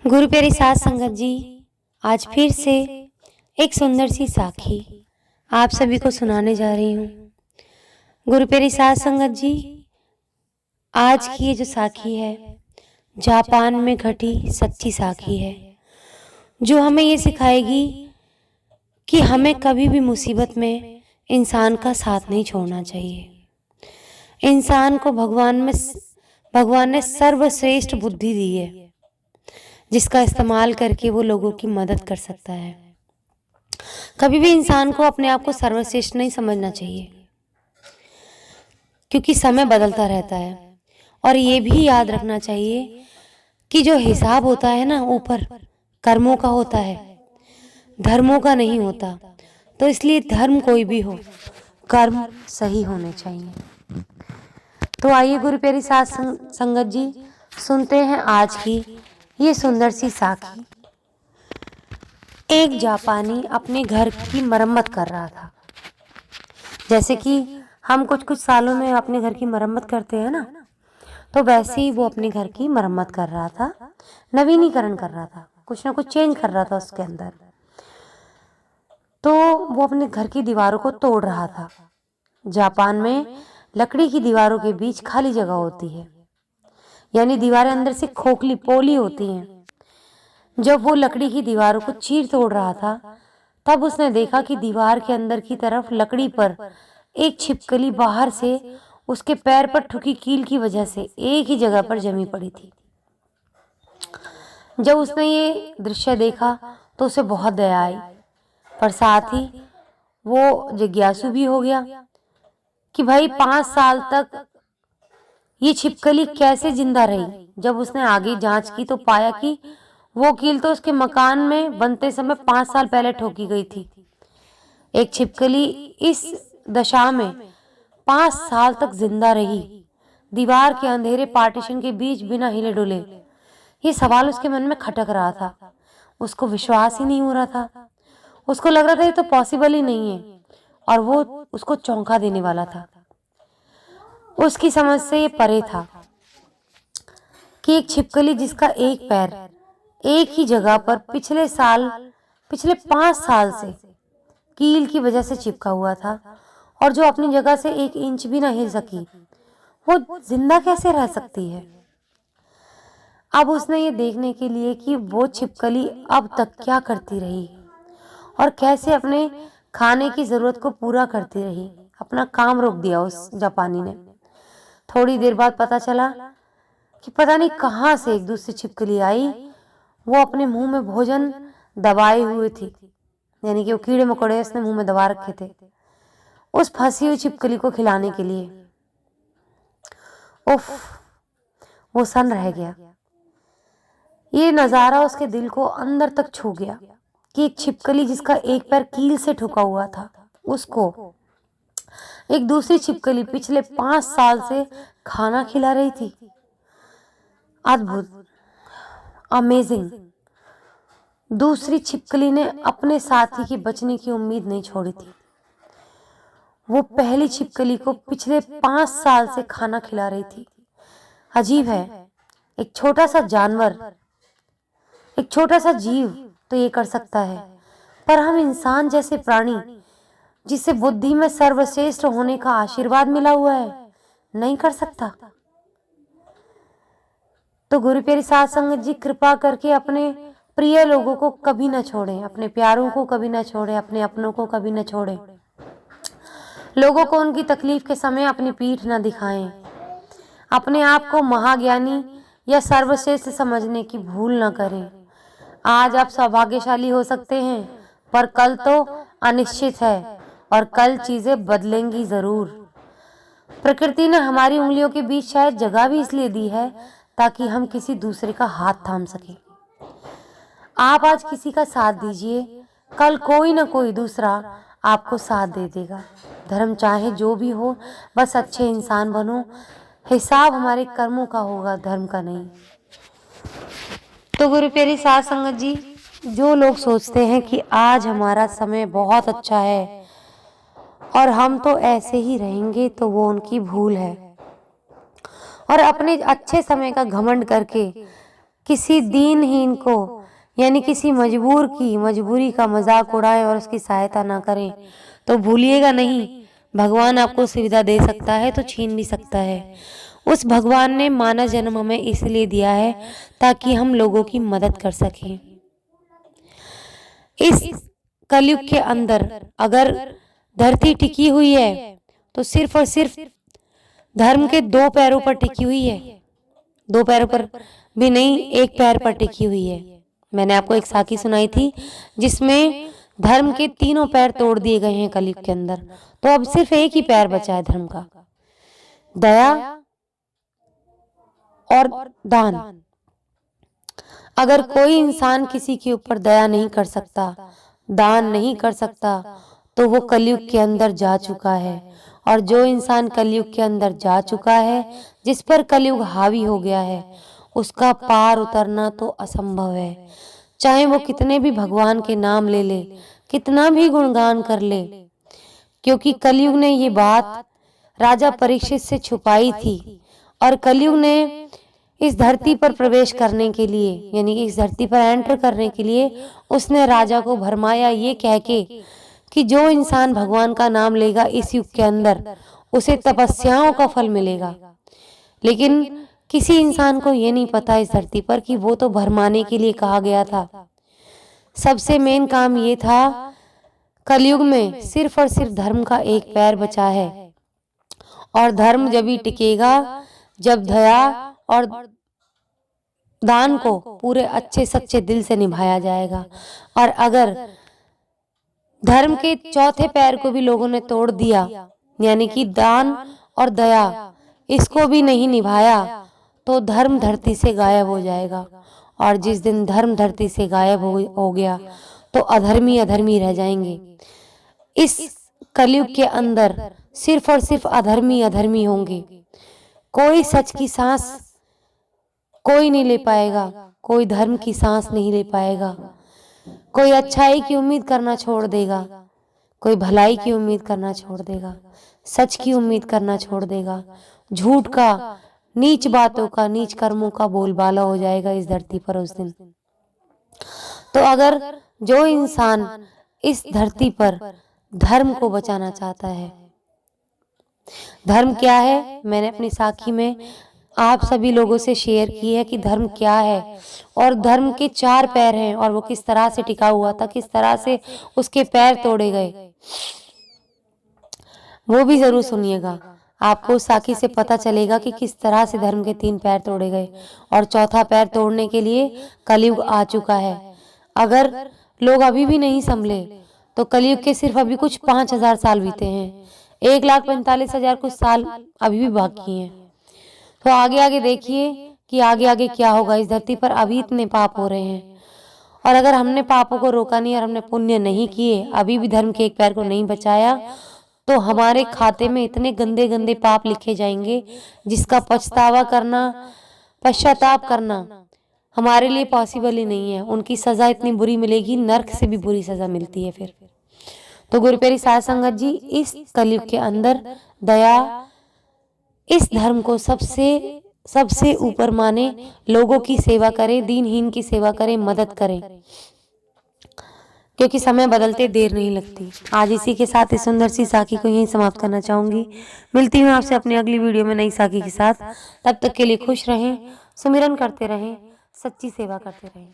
गुरु प्यारी साध संगत जी, आज फिर से एक सुंदर सी साखी आप सभी को सुनाने जा रही हूँ। गुरु प्यारी साध संगत जी, आज की ये जो साखी है जापान में घटी सच्ची साखी है, जो हमें ये सिखाएगी कि हमें कभी भी मुसीबत में इंसान का साथ नहीं छोड़ना चाहिए। इंसान को भगवान ने सर्वश्रेष्ठ बुद्धि दी है, जिसका इस्तेमाल करके वो लोगों की मदद कर सकता है। कभी भी इंसान को अपने आप को सर्वश्रेष्ठ नहीं समझना चाहिए, क्योंकि समय बदलता रहता है। और ये भी याद रखना चाहिए कि जो हिसाब होता है ना, ऊपर कर्मों का होता है, धर्मों का नहीं होता। तो इसलिए धर्म कोई भी हो, कर्म सही होने चाहिए। तो आइए गुरु प्यारी साध संगत जी, सुनते हैं आज की ये सुंदर सी साखी। एक जापानी अपने घर की मरम्मत कर रहा था। जैसे कि हम कुछ कुछ सालों में अपने घर की मरम्मत करते हैं ना, तो वैसे ही वो अपने घर की मरम्मत कर रहा था, नवीनीकरण कर रहा था, कुछ ना कुछ चेंज कर रहा था उसके अंदर। तो वो अपने घर की दीवारों को तोड़ रहा था। जापान में लकड़ी की दीवारों के बीच खाली जगह होती है, यानी दीवारें अंदर से खोखली पोली होती हैं। जब वो लकड़ी की दीवारों को चीर तोड़ रहा था, तब उसने देखा कि दीवार के अंदर की तरफ लकड़ी पर एक छिपकली बाहर से उसके पैर पर ठुकी कील की वजह से एक ही जगह पर जमी पड़ी थी। जब उसने ये दृश्य देखा तो उसे बहुत दया आई, पर साथ ही वो जिज्ञासु भी हो गया कि भाई 5 साल तक ये छिपकली कैसे जिंदा रही। जब उसने आगे जांच की तो पाया कि वो कील तो उसके मकान में बनते समय 5 साल पहले ठोकी गई थी। एक छिपकली इस दशा में 5 साल तक जिंदा रही, दीवार के अंधेरे पार्टीशन के बीच बिना हिले डुले। ये सवाल उसके मन में खटक रहा था। उसको विश्वास ही नहीं हो रहा था। उसको लग रहा था ये तो पॉसिबल ही नहीं है, और वो उसको चौंका देने वाला था। उसकी समझ से ये परे था कि एक छिपकली जिसका एक पैर एक ही जगह पर पिछले 5 साल से कील की वजह से चिपका हुआ था, और जो अपनी जगह से 1 इंच भी ना हिल सकी, वो जिंदा कैसे रह सकती है। अब उसने ये देखने के लिए कि वो छिपकली अब तक क्या करती रही और कैसे अपने खाने की जरूरत को पूरा करती रही, अपना काम रोक दिया उस जापानी ने। थोड़ी देर बाद पता चला कि पता नहीं कहां से एक दूसरी छिपकली आई। वो अपने मुंह में भोजन दबाए हुए थी, यानी कि वो कीड़े मकोड़े उसने मुंह में दबा रखे थे उस फंसी हुई छिपकली को खिलाने के लिए। उफ, वो सन रह गया। ये नजारा उसके दिल को अंदर तक छू गया कि एक छिपकली जिसका एक पैर कील से ठुका हुआ था, उसको एक दूसरी छिपकली पिछले 5 साल से खाना खिला रही थी। अद्भुत, अमेजिंग। दूसरी छिपकली ने अपने साथी के बचने की उम्मीद नहीं छोड़ी थी। वो पहली छिपकली को पिछले 5 साल से खाना खिला रही थी। अजीब है, एक छोटा सा जानवर, एक छोटा सा जीव तो ये कर सकता है, पर हम इंसान जैसे प्राणी, जिसे बुद्धि में सर्वश्रेष्ठ होने का आशीर्वाद मिला हुआ है, नहीं कर सकता। तो गुरु प्यारी साध संगत जी, कृपा करके अपने प्रिय लोगों को कभी न छोड़ें, अपने प्यारों को कभी न छोड़ें, अपने अपनों को कभी न छोड़ें। लोगों को उनकी तकलीफ के समय अपनी पीठ न दिखाएं। अपने आप को महाज्ञानी या सर्वश्रेष्ठ समझने की भूल न करें। आज आप सौभाग्यशाली हो सकते हैं, पर कल तो अनिश्चित है, और कल चीजें बदलेंगी जरूर। प्रकृति ने हमारी उंगलियों के बीच शायद जगह भी इसलिए दी है ताकि हम किसी दूसरे का हाथ थाम सकें। आप आज किसी का साथ दीजिए, कल कोई ना कोई दूसरा आपको साथ दे देगा। धर्म चाहे जो भी हो, बस अच्छे इंसान बनो। हिसाब हमारे कर्मों का होगा, धर्म का नहीं। तो गुरु प्यारी साध संगत जी, जो लोग सोचते हैं कि आज हमारा समय बहुत अच्छा है और हम तो ऐसे ही रहेंगे, तो वो उनकी भूल है। और अपने अच्छे समय का घमंड करके किसी दीनहीन को यानी किसी मजबूर की मजबूरी का मजाक उड़ाएं और उसकी सहायता ना करें, तो भूलिएगा नहीं, भगवान आपको सुविधा दे सकता है तो छीन भी सकता है। उस भगवान ने मानव जन्म हमें इसलिए दिया है ताकि हम लोगों की मदद कर सकें। इस कलयुग के अंदर अगर धरती टिकी हुई है तो सिर्फ और सिर्फ धर्म के 2 पैरों पर टिकी हुई है। 2 पैरों पर भी नहीं, 1 पैर पर टिकी हुई है। मैंने आपको एक साखी सुनाई थी जिसमें धर्म के 3 पैर तोड़ दिए गए हैं कलयुग के अंदर, तो अब सिर्फ 1 ही पैर बचा है धर्म का, दया और दान। अगर कोई इंसान किसी के ऊपर दया नहीं कर सकता, दान नहीं कर सकता, तो वो कलयुग के अंदर जा चुका है। और जो इंसान कलयुग के अंदर जा चुका है, जिस पर कलयुग हावी हो गया है, उसका पार उतरना तो असंभव है। चाहे वो कितने भी भगवान के नाम ले ले, कितना भी गुणगान कर ले, क्योंकि कलयुग ने ये बात राजा परीक्षित से छुपाई थी। और कलयुग ने इस धरती पर प्रवेश करने के लिए यानी कि इस धरती पर एंटर करने के लिए उसने राजा को भरमाया ये कह के कि जो इंसान भगवान का नाम लेगा इस युग के अंदर उसे तपस्याओं का फल मिलेगा। लेकिन किसी इंसान को ये नहीं पता इस धरती पर कि वो तो भरमाने के लिए कहा गया था। सबसे मेन काम ये था, कलयुग में सिर्फ और सिर्फ धर्म का 1 पैर बचा है। और धर्म जब ही टिकेगा जब दया और दान को पूरे अच्छे सच्चे दिल से निभाया जाएगा। और अगर धर्म के 4थे पैर को भी लोगों ने तोड़ दिया, यानी कि दान और दया, इसको भी नहीं निभाया, तो धर्म धरती से गायब हो जाएगा। और जिस दिन धर्म धरती से गायब हो गया तो अधर्मी अधर्मी रह जाएंगे। इस कलयुग के अंदर सिर्फ और सिर्फ अधर्मी अधर्मी होंगे। कोई सच की सांस कोई नहीं ले पाएगा, कोई धर्म की सांस नहीं ले पाएगा। कोई अच्छाई की उम्मीद करना छोड़ देगा, कोई भलाई की उम्मीद करना छोड़ देगा, सच की उम्मीद करना छोड़ देगा। झूठ का, नीच बातों का, नीच कर्मों का बोलबाला हो जाएगा इस धरती पर उस दिन। तो अगर जो इंसान इस धरती पर धर्म को बचाना चाहता है, धर्म क्या है मैंने अपनी साखी में आप सभी लोगों से शेयर की है कि धर्म क्या है। और धर्म के 4 पैर हैं और वो किस तरह से टिका हुआ था, किस तरह से उसके पैर तोड़े गए, वो भी जरूर सुनिएगा। आपको साखी से पता चलेगा कि किस तरह से धर्म के 3 पैर तोड़े गए और 4था पैर तोड़ने के लिए कलयुग आ चुका है। अगर लोग अभी भी नहीं संभले तो कलयुग के सिर्फ अभी कुछ 5000 साल बीते हैं, 1,45,000 कुछ साल अभी भी बाकी हैं। तो आगे आगे देखिए कि आगे आगे क्या होगा। इस धरती पर अभी इतने पाप हो रहे हैं और अगर हमने पापों को रोका नहीं और हमने पुण्य नहीं किए, अभी भी धर्म के 1 पैर को नहीं बचाया, तो हमारे खाते में इतने गंदे गंदे पाप लिखे जाएंगे जिसका पछतावा करना, पश्चाताप करना हमारे लिए पॉसिबल ही नहीं है। उनकी सजा इतनी बुरी मिलेगी, नर्क से भी बुरी सजा मिलती है फिर। तो गुरु प्यारी साध संगत जी, इस कलयुग के अंदर दया, इस धर्म को सबसे ऊपर माने, लोगों की सेवा करें, दीनहीन की सेवा करें, मदद करें, क्योंकि समय बदलते देर नहीं लगती। आज इसी के साथ इस सुंदर सी साखी को यहीं समाप्त करना चाहूंगी। मिलती हूँ आपसे अपनी अगली वीडियो में नई साखी के साथ। तब तक के लिए खुश रहें, सुमिरन करते रहें, सच्ची सेवा करते रहें।